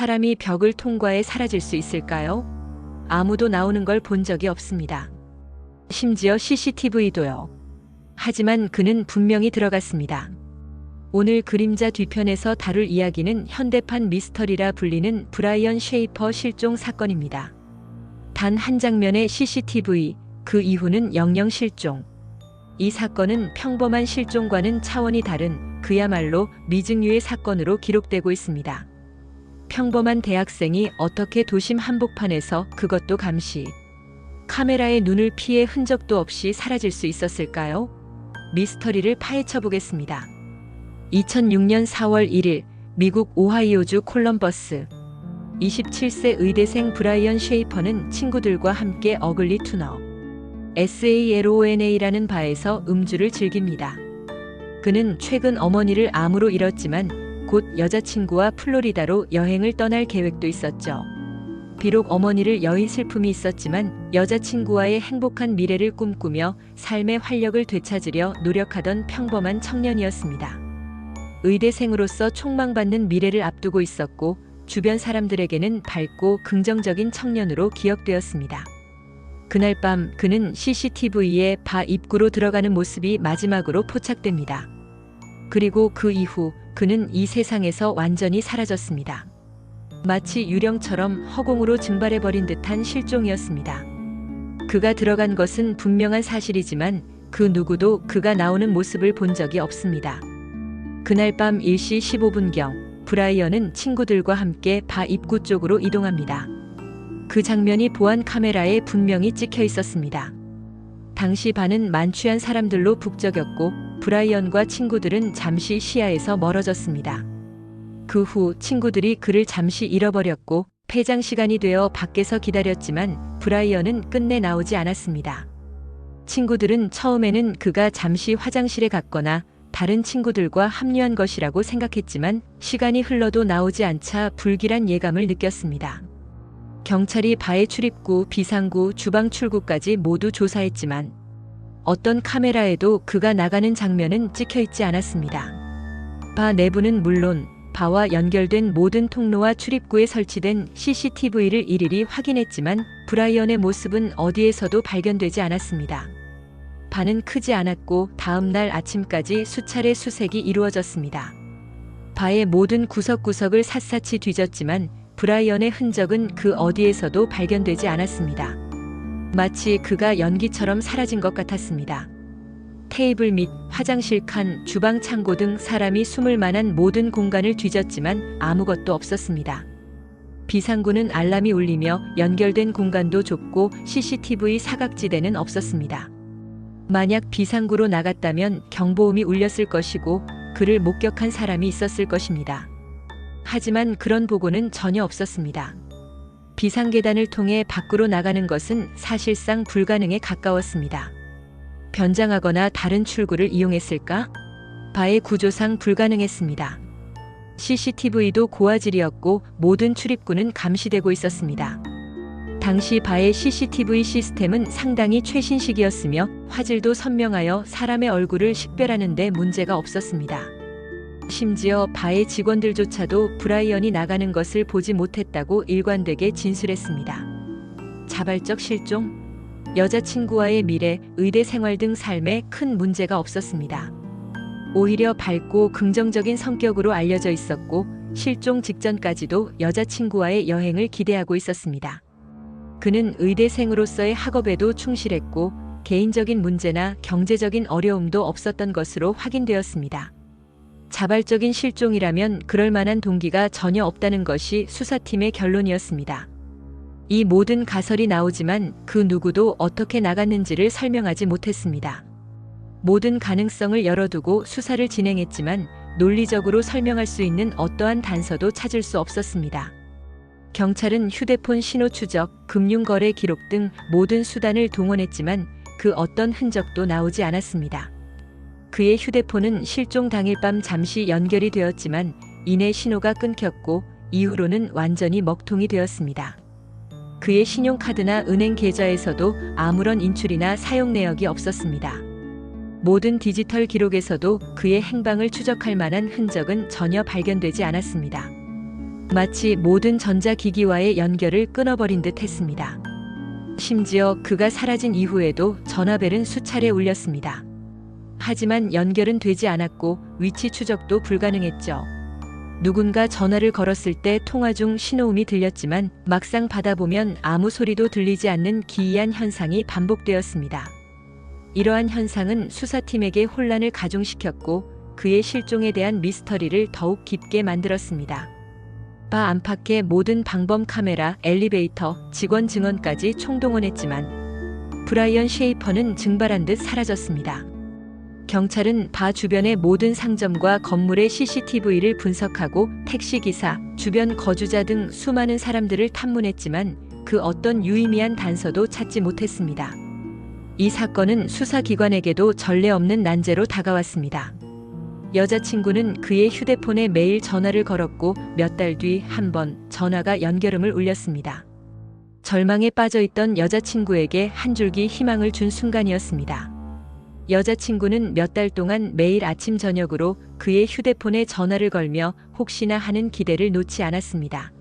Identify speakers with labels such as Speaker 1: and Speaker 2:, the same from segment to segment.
Speaker 1: 사람이 벽을 통과해 사라질 수 있을까요? 아무도 나오는 걸 본 적이 없습니다. 심지어 CCTV도요. 하지만 그는 분명히 들어갔습니다. 오늘 그림자 뒤편에서 다룰 이야기는 현대판 미스터리라 불리는 브라이언 쉐이퍼 실종 사건입니다. 단 한 장면의 CCTV, 그 이후는 영영 실종. 이 사건은 평범한 실종과는 차원이 다른 그야말로 미증유의 사건으로 기록되고 있습니다. 평범한 대학생이 어떻게 도심 한복판에서, 그것도 감시 카메라의 눈을 피해 흔적도 없이 사라질 수 있었을까요? 미스터리를 파헤쳐 보겠습니다. 2006년 4월 1일 미국 오하이오주 콜럼버스 27세 의대생 브라이언 쉐이퍼는 친구들과 함께 어글리 투너 SALONA라는 바에서 음주를 즐깁니다. 그는 최근 어머니를 암으로 잃었지만 곧 여자친구와 플로리다로 여행을 떠날 계획도 있었죠. 비록 어머니를 여인 슬픔이 있었지만 여자친구와의 행복한 미래를 꿈꾸며 삶의 활력을 되찾으려 노력하던 평범한 청년이었습니다. 의대생으로서 촉망받는 미래를 앞두고 있었고 주변 사람들에게는 밝고 긍정적인 청년으로 기억되었습니다. 그날 밤 그는 CCTV에 바 입구로 들어가는 모습이 마지막으로 포착됩니다. 그리고 그 이후 그는 이 세상에서 완전히 사라졌습니다. 마치 유령처럼 허공으로 증발해버린 듯한 실종이었습니다. 그가 들어간 것은 분명한 사실이지만 그 누구도 그가 나오는 모습을 본 적이 없습니다. 그날 밤 1시 15분경 브라이언은 친구들과 함께 바 입구 쪽으로 이동합니다. 그 장면이 보안 카메라에 분명히 찍혀 있었습니다. 당시 바는 만취한 사람들로 북적였고 브라이언과 친구들은 잠시 시야에서 멀어졌습니다. 그 후 친구들이 그를 잠시 잃어버렸고 폐장 시간이 되어 밖에서 기다렸지만 브라이언은 끝내 나오지 않았습니다. 친구들은 처음에는 그가 잠시 화장실에 갔거나 다른 친구들과 합류한 것이라고 생각했지만 시간이 흘러도 나오지 않자 불길한 예감을 느꼈습니다. 경찰이 바의 출입구, 비상구, 주방 출구까지 모두 조사했지만 어떤 카메라에도 그가 나가는 장면은 찍혀 있지 않았습니다. 바 내부는 물론 바와 연결된 모든 통로와 출입구에 설치된 CCTV를 일일이 확인했지만 브라이언의 모습은 어디에서도 발견되지 않았습니다. 바는 크지 않았고 다음 날 아침까지 수차례 수색이 이루어졌습니다. 바의 모든 구석구석을 샅샅이 뒤졌지만 브라이언의 흔적은 그 어디에서도 발견되지 않았습니다. 마치 그가 연기처럼 사라진 것 같았습니다. 테이블 및 화장실 칸, 주방 창고 등 사람이 숨을 만한 모든 공간을 뒤졌지만 아무것도 없었습니다. 비상구는 알람이 울리며 연결된 공간도 좁고 CCTV 사각지대는 없었습니다. 만약 비상구로 나갔다면 경보음이 울렸을 것이고 그를 목격한 사람이 있었을 것입니다. 하지만 그런 보고는 전혀 없었습니다. 비상계단을 통해 밖으로 나가는 것은 사실상 불가능에 가까웠습니다. 변장하거나 다른 출구를 이용했을까? 바의 구조상 불가능했습니다. CCTV도 고화질이었고 모든 출입구는 감시되고 있었습니다. 당시 바의 CCTV 시스템은 상당히 최신식이었으며 화질도 선명하여 사람의 얼굴을 식별하는 데 문제가 없었습니다. 심지어 바의 직원들조차도 브라이언이 나가는 것을 보지 못했다고 일관되게 진술했습니다. 자발적 실종? 여자친구와의 미래, 의대 생활 등 삶에 큰 문제가 없었습니다. 오히려 밝고 긍정적인 성격으로 알려져 있었고 실종 직전까지도 여자친구와의 여행을 기대하고 있었습니다. 그는 의대생으로서의 학업에도 충실했고 개인적인 문제나 경제적인 어려움도 없었던 것으로 확인되었습니다. 자발적인 실종이라면 그럴 만한 동기가 전혀 없다는 것이 수사팀의 결론이었습니다. 이 모든 가설이 나오지만 그 누구도 어떻게 나갔는지를 설명하지 못했습니다. 모든 가능성을 열어두고 수사를 진행했지만 논리적으로 설명할 수 있는 어떠한 단서도 찾을 수 없었습니다. 경찰은 휴대폰 신호 추적, 금융거래 기록 등 모든 수단을 동원했지만 그 어떤 흔적도 나오지 않았습니다. 그의 휴대폰은 실종 당일 밤 잠시 연결이 되었지만 이내 신호가 끊겼고 이후로는 완전히 먹통이 되었습니다. 그의 신용카드나 은행 계좌에서도 아무런 인출이나 사용 내역이 없었습니다. 모든 디지털 기록에서도 그의 행방을 추적할 만한 흔적은 전혀 발견되지 않았습니다. 마치 모든 전자기기와의 연결을 끊어버린 듯 했습니다. 심지어 그가 사라진 이후에도 전화벨은 수차례 울렸습니다. 하지만 연결은 되지 않았고 위치 추적도 불가능했죠. 누군가 전화를 걸었을 때 통화 중 신호음이 들렸지만 막상 받아보면 아무 소리도 들리지 않는 기이한 현상이 반복되었습니다. 이러한 현상은 수사팀에게 혼란을 가중시켰고 그의 실종에 대한 미스터리를 더욱 깊게 만들었습니다. 바 안팎의 모든 방범 카메라, 엘리베이터, 직원 증언까지 총동원했지만 브라이언 셰이퍼는 증발한 듯 사라졌습니다. 경찰은 바 주변의 모든 상점과 건물의 CCTV를 분석하고 택시기사, 주변 거주자 등 수많은 사람들을 탐문했지만 그 어떤 유의미한 단서도 찾지 못했습니다. 이 사건은 수사기관에게도 전례 없는 난제로 다가왔습니다. 여자친구는 그의 휴대폰에 매일 전화를 걸었고 몇 달 뒤 한 번 전화가 연결음을 울렸습니다. 절망에 빠져있던 여자친구에게 한 줄기 희망을 준 순간이었습니다. 여자친구는 몇 달 동안 매일 아침 저녁으로 그의 휴대폰에 전화를 걸며 혹시나 하는 기대를 놓지 않았습니다.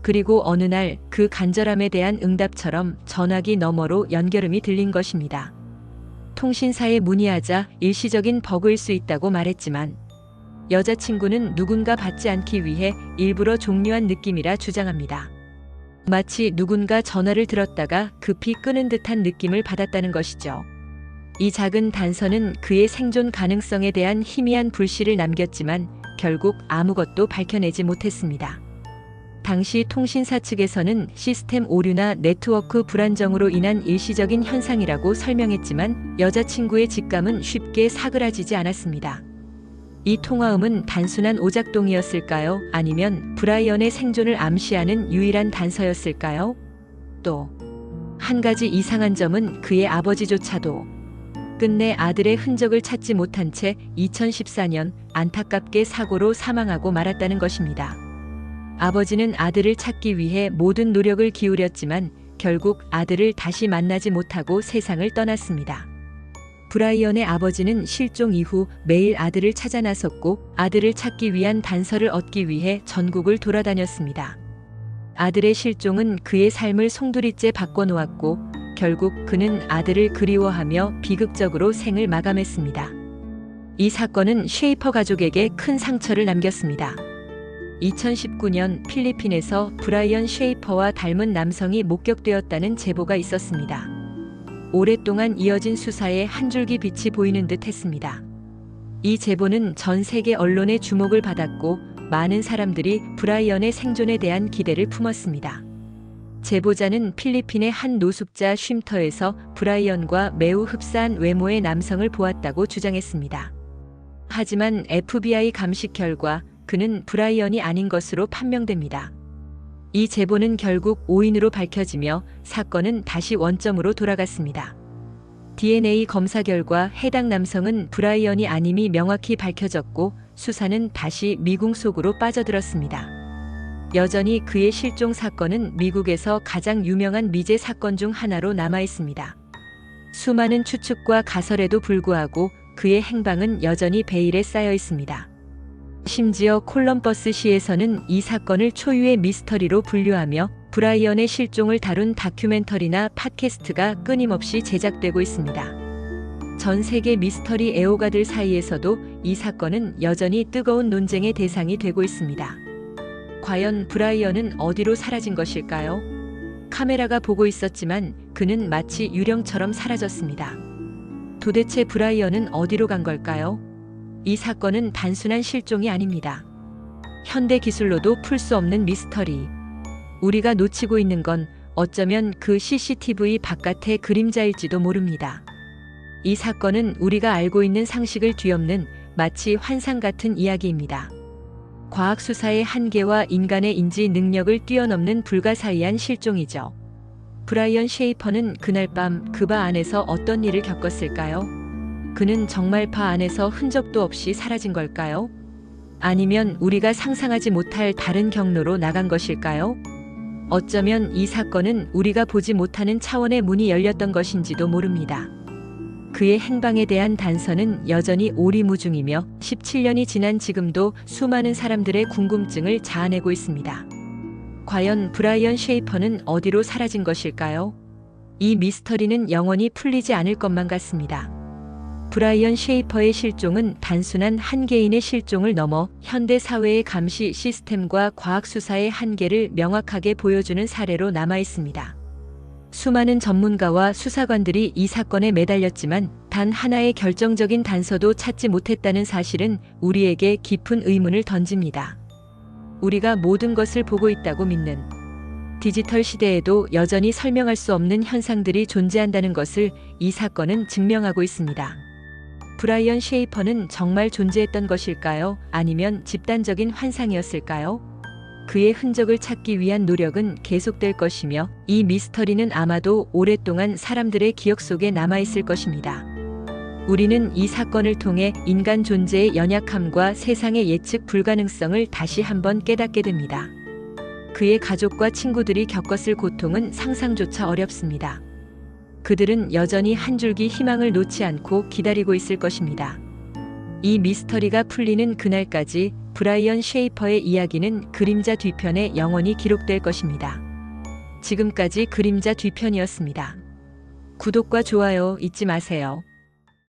Speaker 1: 그리고 어느 날 그 간절함에 대한 응답처럼 전화기 너머로 연결음이 들린 것입니다. 통신사에 문의하자 일시적인 버그일 수 있다고 말했지만 여자친구는 누군가 받지 않기 위해 일부러 종료한 느낌이라 주장합니다. 마치 누군가 전화를 들었다가 급히 끄는 듯한 느낌을 받았다는 것이죠. 이 작은 단서는 그의 생존 가능성에 대한 희미한 불씨를 남겼지만 결국 아무것도 밝혀내지 못했습니다. 당시 통신사 측에서는 시스템 오류나 네트워크 불안정으로 인한 일시적인 현상이라고 설명했지만 여자친구의 직감은 쉽게 사그라지지 않았습니다. 이 통화음은 단순한 오작동이었을까요? 아니면 브라이언의 생존을 암시하는 유일한 단서였을까요? 또 한 가지 이상한 점은 그의 아버지조차도 끝내 아들의 흔적을 찾지 못한 채 2014년 안타깝게 사고로 사망하고 말았다는 것입니다. 아버지는 아들을 찾기 위해 모든 노력을 기울였지만 결국 아들을 다시 만나지 못하고 세상을 떠났습니다. 브라이언의 아버지는 실종 이후 매일 아들을 찾아 나섰고 아들을 찾기 위한 단서를 얻기 위해 전국을 돌아다녔습니다. 아들의 실종은 그의 삶을 송두리째 바꿔놓았고 결국 그는 아들을 그리워하며 비극적으로 생을 마감했습니다. 이 사건은 셰이퍼 가족에게 큰 상처를 남겼습니다. 2019년 필리핀에서 브라이언 셰이퍼와 닮은 남성이 목격되었다는 제보가 있었습니다. 오랫동안 이어진 수사에 한 줄기 빛이 보이는 듯 했습니다. 이 제보는 전 세계 언론의 주목을 받았고 많은 사람들이 브라이언의 생존에 대한 기대를 품었습니다. 제보자는 필리핀의 한 노숙자 쉼터에서 브라이언과 매우 흡사한 외모의 남성을 보았다고 주장했습니다. 하지만 FBI 감식 결과 그는 브라이언이 아닌 것으로 판명됩니다. 이 제보는 결국 오인으로 밝혀지며 사건은 다시 원점으로 돌아갔습니다. DNA 검사 결과 해당 남성은 브라이언이 아님이 명확히 밝혀졌고 수사는 다시 미궁 속으로 빠져들었습니다. 여전히 그의 실종 사건은 미국에서 가장 유명한 미제 사건 중 하나로 남아 있습니다. 수많은 추측과 가설에도 불구하고 그의 행방은 여전히 베일에 쌓여 있습니다. 심지어 콜럼버스시에서는 이 사건을 초유의 미스터리로 분류하며 브라이언의 실종을 다룬 다큐멘터리나 팟캐스트가 끊임없이 제작되고 있습니다. 전 세계 미스터리 애호가들 사이에서도 이 사건은 여전히 뜨거운 논쟁의 대상이 되고 있습니다. 과연 브라이언은 어디로 사라진 것일까요? 카메라가 보고 있었지만 그는 마치 유령처럼 사라졌습니다. 도대체 브라이언은 어디로 간 걸까요? 이 사건은 단순한 실종이 아닙니다. 현대 기술로도 풀 수 없는 미스터리. 우리가 놓치고 있는 건 어쩌면 그 CCTV 바깥의 그림자일지도 모릅니다. 이 사건은 우리가 알고 있는 상식을 뒤엎는 마치 환상 같은 이야기입니다. 과학 수사의 한계와 인간의 인지 능력을 뛰어넘는 불가사의한 실종이죠. 브라이언 셰이퍼는 그날 밤 그 바 안에서 어떤 일을 겪었을까요? 그는 정말 바 안에서 흔적도 없이 사라진 걸까요? 아니면 우리가 상상하지 못할 다른 경로로 나간 것일까요? 어쩌면 이 사건은 우리가 보지 못하는 차원의 문이 열렸던 것인지도 모릅니다. 그의 행방에 대한 단서는 여전히 오리무중이며 17년이 지난 지금도 수많은 사람들의 궁금증을 자아내고 있습니다. 과연 브라이언 셰이퍼는 어디로 사라진 것일까요? 이 미스터리는 영원히 풀리지 않을 것만 같습니다. 브라이언 셰이퍼의 실종은 단순한 한 개인의 실종을 넘어 현대 사회의 감시 시스템과 과학 수사의 한계를 명확하게 보여주는 사례로 남아 있습니다. 수많은 전문가와 수사관들이 이 사건에 매달렸지만 단 하나의 결정적인 단서도 찾지 못했다는 사실은 우리에게 깊은 의문을 던집니다. 우리가 모든 것을 보고 있다고 믿는 디지털 시대에도 여전히 설명할 수 없는 현상들이 존재한다는 것을 이 사건은 증명하고 있습니다. 브라이언 셰이퍼는 정말 존재했던 것일까요? 아니면 집단적인 환상이었을까요? 그의 흔적을 찾기 위한 노력은 계속될 것이며 이 미스터리는 아마도 오랫동안 사람들의 기억 속에 남아있을 것입니다. 우리는 이 사건을 통해 인간 존재의 연약함과 세상의 예측 불가능성을 다시 한번 깨닫게 됩니다. 그의 가족과 친구들이 겪었을 고통은 상상조차 어렵습니다. 그들은 여전히 한 줄기 희망을 놓지 않고 기다리고 있을 것입니다. 이 미스터리가 풀리는 그날까지 브라이언 셰이퍼의 이야기는 그림자 뒤편에 영원히 기록될 것입니다. 지금까지 그림자 뒤편이었습니다. 구독과 좋아요 잊지 마세요.